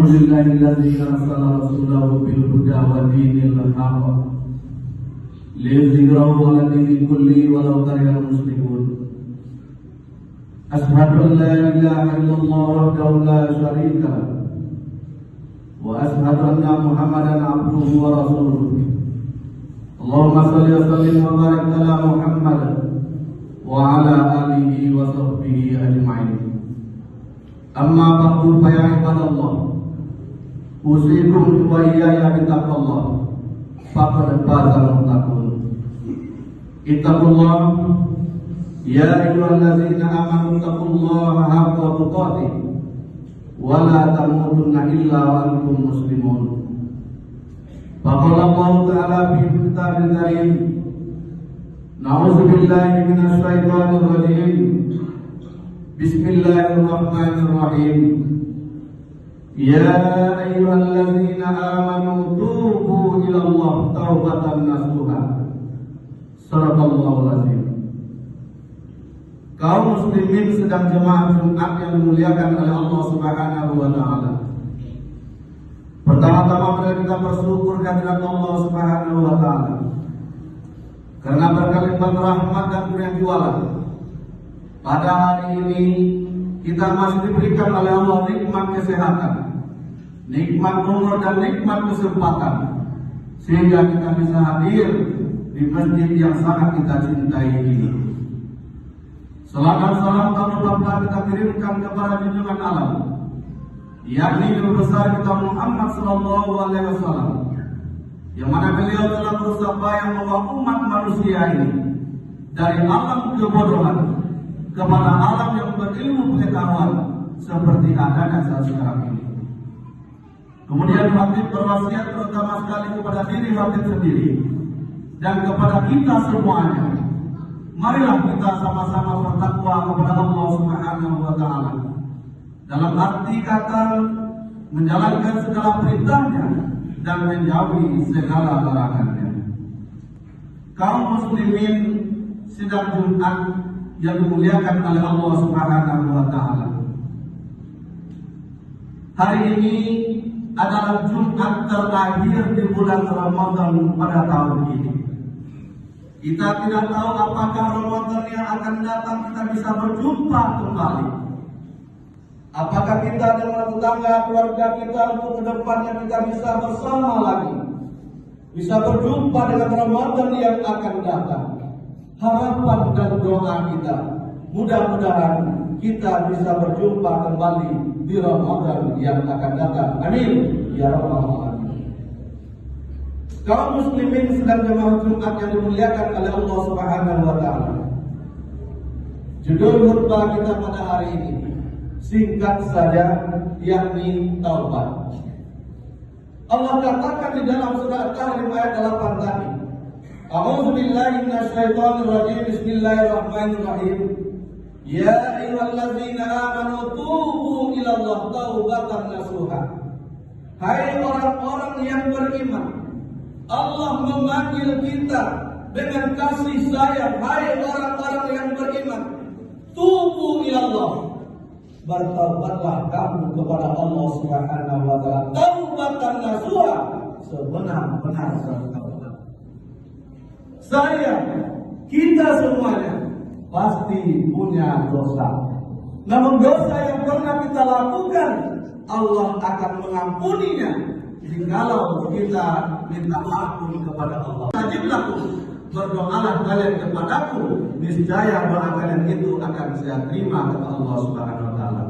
Alhamdulillahilladzi arsala rasulahu bil huda wa dinil haqq liyudhhirahu 'ala dini kulli walau karihal muslimun. Ashhadu an la ilaha illallah wahdahu la syarika lahu wa ashhadu anna Muhammadan 'abduhu wa rasuluh. Allahumma shalli wa sallim wa barik ala Muhammad wa ala alihi wa sahbihi ajma'in. Amma ba'du fa ya ibadallah, usikum wa iyaya bittaqwallah faqad fazal muttaqun. Ittaqullah ya ayyuhallazina amanu taqullaha haqqa tuqatih wa la tamutunna illa wa antum muslimun. Faqala Allah ta'ala fi kitabil karim, na'udzu billahi minasy syaithanir rajim. Bismillahirrahmanirrahim. Ya ayyuhallazina amanu tubu ilallah taubatan nasuha. Shadaqallahul azim. Kaum muslimin sedang jemaah Jumat yang dimuliakan oleh Allah Subhanahu wa taala. Pertama-tama mari kita bersyukur kehadirat Allah Subhanahu wa taala karena berkalimat rahmat dan kurnia jualan. Pada hari ini kita masih diberikan oleh Allah nikmat kesehatan, nikmat umur dan nikmat kesempatan, sehingga kita bisa hadir di masjid yang sangat kita cintai ini. Salam dan salam telah kita kirimkan kepada junjungan alam, yakni Nabi besar kita Muhammad sallallahu alaihi wasallam, yang mana beliau telah berusaha yang membawa umat manusia ini dari alam kebodohan kepada alam yang berilmu pengetahuan seperti adanya saat sekarang ini. Kemudian Habib berwasiat terutama sekali kepada diri Habib sendiri dan kepada kita semuanya. Marilah kita sama-sama bertakwa kepada Allah Subhanahu wa taala. Dalam arti kata menjalankan segala perintahnya dan menjauhi segala larangannya. Kaum muslimin sidang Jumat yang dimuliakan oleh Allah Subhanahu wa taala. Hari ini adalah Jumat terakhir di bulan Ramadan pada tahun ini. Kita tidak tahu apakah Ramadan yang akan datang kita bisa berjumpa kembali. Apakah kita dengan tetangga keluarga kita untuk kedepannya kita bisa bersama lagi, bisa berjumpa dengan Ramadan yang akan datang. Harapan dan doa kita, mudah-mudahan kita bisa berjumpa kembali di Ramadan yang akan datang. Amin ya rabbal alamin. Kaum muslimin sedang jemaah Jumat yang dimuliakan oleh Allah Subhanahu wa taala. Judul khutbah kita pada hari ini singkat saja, yakni taubat. Allah katakan di dalam surah At-Tahrim ayat 8 tadi, A'udzu billahi minasy syaithanir rajim. Bismillahirrahmanirrahim. Ya ayyuhallazina amanu tubu ilallah taubatan nasuha. Hai orang-orang yang beriman, Allah memanggil kita dengan kasih sayang. Hai orang-orang yang beriman, tubu ilallah, bertaubatlah kamu kepada Allah Subhanahu wa taala taubatan nasuha, sebenar-benar taubat. Saya, kita semuanya pasti punya dosa. Namun dosa yang pernah kita lakukan, Allah akan mengampuninya jikalau kita minta ampun kepada Allah. Wajiblah berdoalah kalian kepadaku, niscaya doa kalian itu akan saya terima kata Allah Subhanahu wa taala.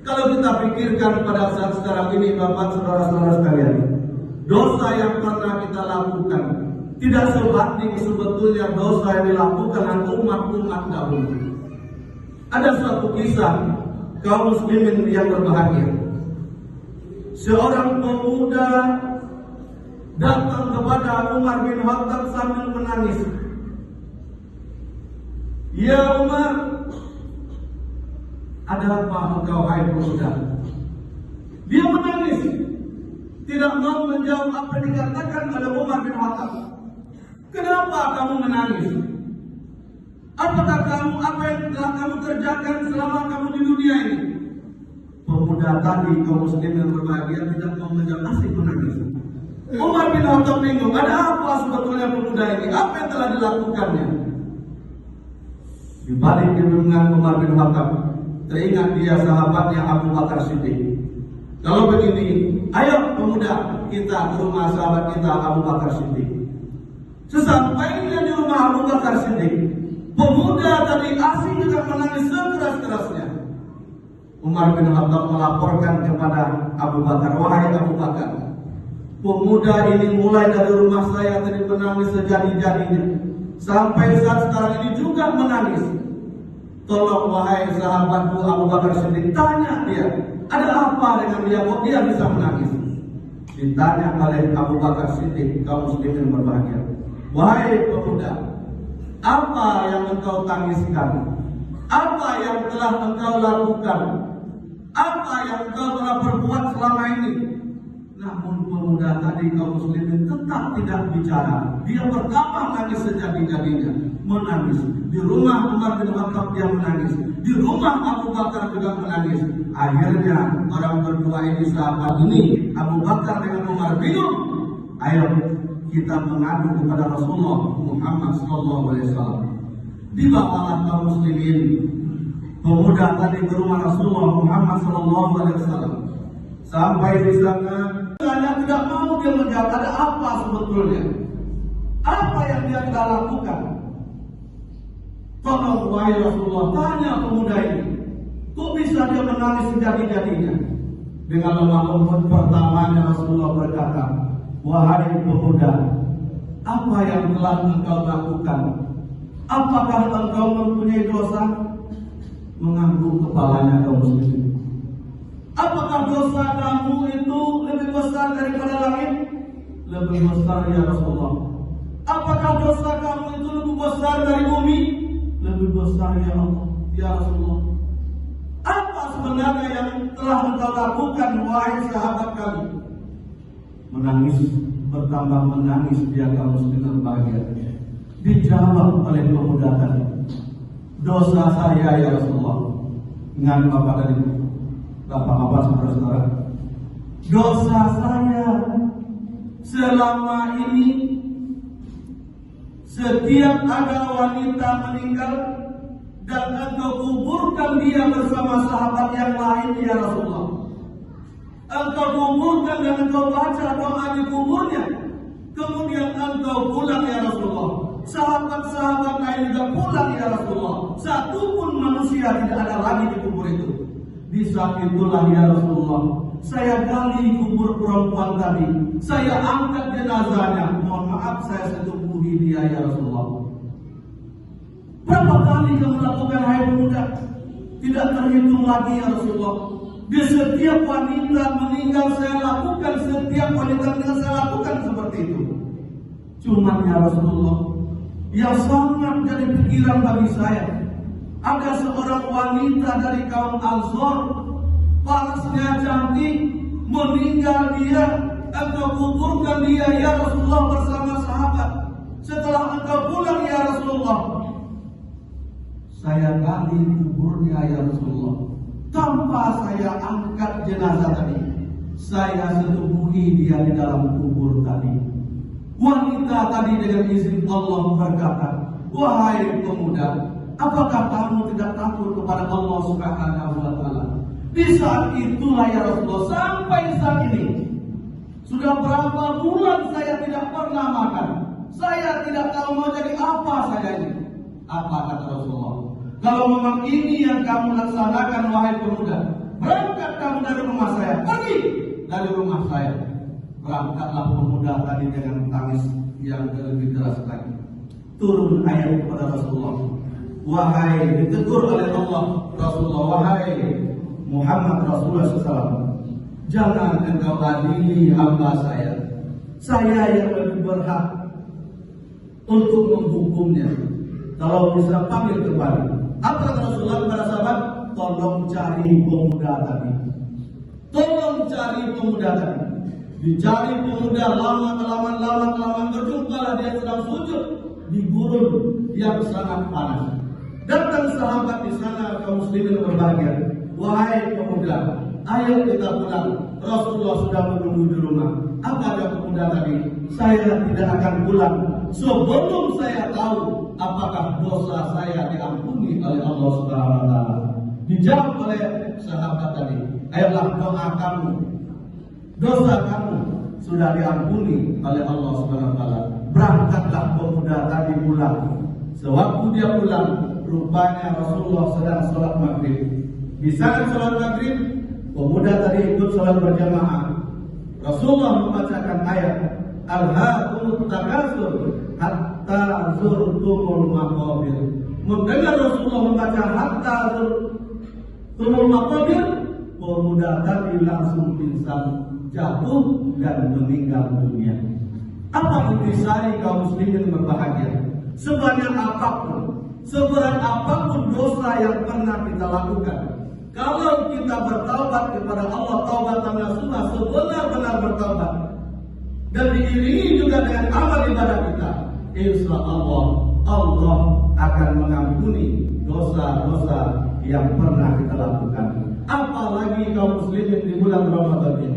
Kalau kita pikirkan pada saat sekarang ini, Bapak saudara-saudara sekalian, dosa yang pernah kita lakukan tidak sebanding sebetulnya dosa yang dilakukan oleh umat-umat dahulu. Ada suatu kisah kaum muslimin yang berbahagia. Seorang pemuda datang kepada Umar bin Khattab sambil menangis. Ya Umar, ada apa engkau hai pemuda? Dia menangis, tidak mau menjawab apa yang dikatakan oleh Umar bin Khattab. Kenapa kamu menangis? Apakah apa yang telah kamu kerjakan selama kamu di dunia ini? pemuda tadi, kaum muslimin yang berbahagia, tidak mau menjawab, asik menangis. Umar bin Khattab bingung, ada apa sebetulnya pemuda ini? Apa yang telah dilakukannya? Di balik kebingungan Umar bin Khattab, teringat dia sahabatnya Abu Bakar Siddiq. Kalau begini, ayo pemuda, kita ke rumah sahabat kita Abu Bakar Siddiq. Sesampainya di rumah Abu Bakar Siddiq, pemuda tadi asing juga menangis sekeras-kerasnya. Umar bin Khattab melaporkan kepada Abu Bakar, wahai Abu Bakar, pemuda ini mulai dari rumah saya tadi menangis sejadi-jadinya, sampai saat sekarang ini juga menangis. Tolong wahai sahabatku Abu Bakar Siddiq, tanya dia, ada apa dengan dia kok dia bisa menangis? Ditanya oleh Abu Bakar Siddiq, kaum muslimin berbahagia, wahai pemuda, apa yang engkau tangiskan? Apa yang telah engkau lakukan? Apa yang engkau telah perbuat selama ini? Namun pemuda tadi kaum muslimin tetap tidak bicara. Dia pertama nangis sejadi-jadinya, menangis. Di rumah Umar bin Khattab dia menangis. Di rumah Abu Bakar juga menangis. Akhirnya orang berdua ini, sahabat ini, Abu Bakar dengan Umar bingung. Ayo kita mengadu kepada Rasulullah Muhammad SAW. Dibawalah kaum muslimin pemuda tadi ke rumah Rasulullah Muhammad SAW. Sampai di sana, hanya tidak mau dia menjawab ada apa sebetulnya, apa yang dia telah lakukan. Tolong wahai Rasulullah, tanya pemuda ini, kok bisa dia menangis sejadi-jadinya? Dengan lemah lembut pertamanya Rasulullah berkata, wahai pemuda, apa yang telah engkau lakukan? Apakah engkau mempunyai dosa? Mengangguk kepalanya kaum muslimin. Apakah dosa kamu itu lebih besar daripada langit? Lebih besar ya Rasulullah. Apakah dosa kamu itu lebih besar dari bumi? Lebih besar ya Allah, ya Rasulullah. Apa sebenarnya yang telah engkau lakukan wahai sahabat kami? Menangis, bertambah menangis dia kaum muslimin bahagia. Dijawab oleh pemuda tadi, dosa saya ya Rasulullah. Ingat Bapak tadi, Bapak-bapak saudara-saudara, dosa saya selama ini setiap ada wanita meninggal dan engkau kuburkan dia bersama sahabat yang lain ya Rasulullah. Engkau kuburkan dan engkau baca doa di kuburnya. Kemudian engkau pulang ya Rasulullah. Sahabat-sahabat lain juga pulang ya Rasulullah. Satu pun manusia tidak ada lagi di kubur itu. Di saat itulah ya Rasulullah, saya gali kubur perempuan tadi. Saya angkat jenazahnya. Mohon maaf saya setubuhi dia ya Rasulullah. Berapa kali kamu lakukan hai pemuda? Tidak terhitung lagi ya Rasulullah. Di setiap wanita meninggal saya lakukan, setiap wanita meninggal saya lakukan seperti itu. Cuman ya Rasulullah, yang sangat jadi pikiran bagi saya, ada seorang wanita dari kaum Ansor, parasnya cantik, meninggal dia, engkau kuburkan dia ya Rasulullah bersama sahabat. Setelah engkau pulang ya Rasulullah, saya gali kuburnya ya Rasulullah. Tanpa saya angkat jenazah tadi, saya setubuhi dia di dalam kubur tadi. Wanita tadi dengan izin Allah berkata, wahai pemuda, apakah kamu tidak takut kepada Allah Subhanahu wa Ta'ala? Di saat itulah ya Rasulullah, sampai saat ini sudah berapa bulan saya tidak pernah makan. Saya tidak tahu mau jadi apa saya ini. Apa kata Rasulullah? Kalau memang ini yang kamu laksanakan wahai pemuda, berangkat kamu dari rumah saya, pergi dari rumah saya. Berangkatlah pemuda tadi dengan tangis yang lebih deras lagi. Turun ayat kepada Rasulullah. Wahai, ditegur oleh Allah Rasulullah, wahai Muhammad Rasulullah SAW, jangan engkau adili hamba saya. Saya yang lebih berhak untuk menghukumnya. Kalau bisa panggil kembali. Apa kata Rasulullah kepada sahabat? Tolong cari pemuda tadi. Tolong cari pemuda tadi. Dicari pemuda, lama-kelamaan berjumpalah dia sedang sujud di gurun yang sangat panas. Datang sahabat di sana kaum muslimin berbahagia. Wahai pemuda, ayo kita pulang. Rasulullah sudah menunggu di rumah. Apa kata pemuda tadi? Saya tidak akan pulang sebelum saya tahu apakah dosa saya diampuni oleh Allah Subhanahu wa taala. Dijawab oleh sahabat tadi, ayolah doa kamu, dosa kamu sudah diampuni oleh Allah Subhanahu wa taala. Berangkatlah pemuda tadi pulang. Sewaktu dia pulang, rupanya Rasulullah sedang sholat maghrib. Di saat sholat maghrib, pemuda tadi ikut sholat berjamaah. Rasulullah membacakan ayat Al-Haakumut Takatsur hatta zurtumul maqabir. Mendengar Rasulullah membaca hatta zurtumul maqabir, pemuda tadi langsung pingsan, jatuh dan meninggal dunia. Apa intisari kaum muslimin berbahagia? Sebanyak apapun, seberat apapun dosa yang pernah kita lakukan, kalau kita bertaubat kepada Allah taubatan nasuha, sebenar-benar bertaubat dan diiringi juga dengan amal ibadah kita, insya Allah Allah akan mengampuni dosa-dosa yang pernah kita lakukan. Apalagi kaum muslimin di bulan Ramadan ini.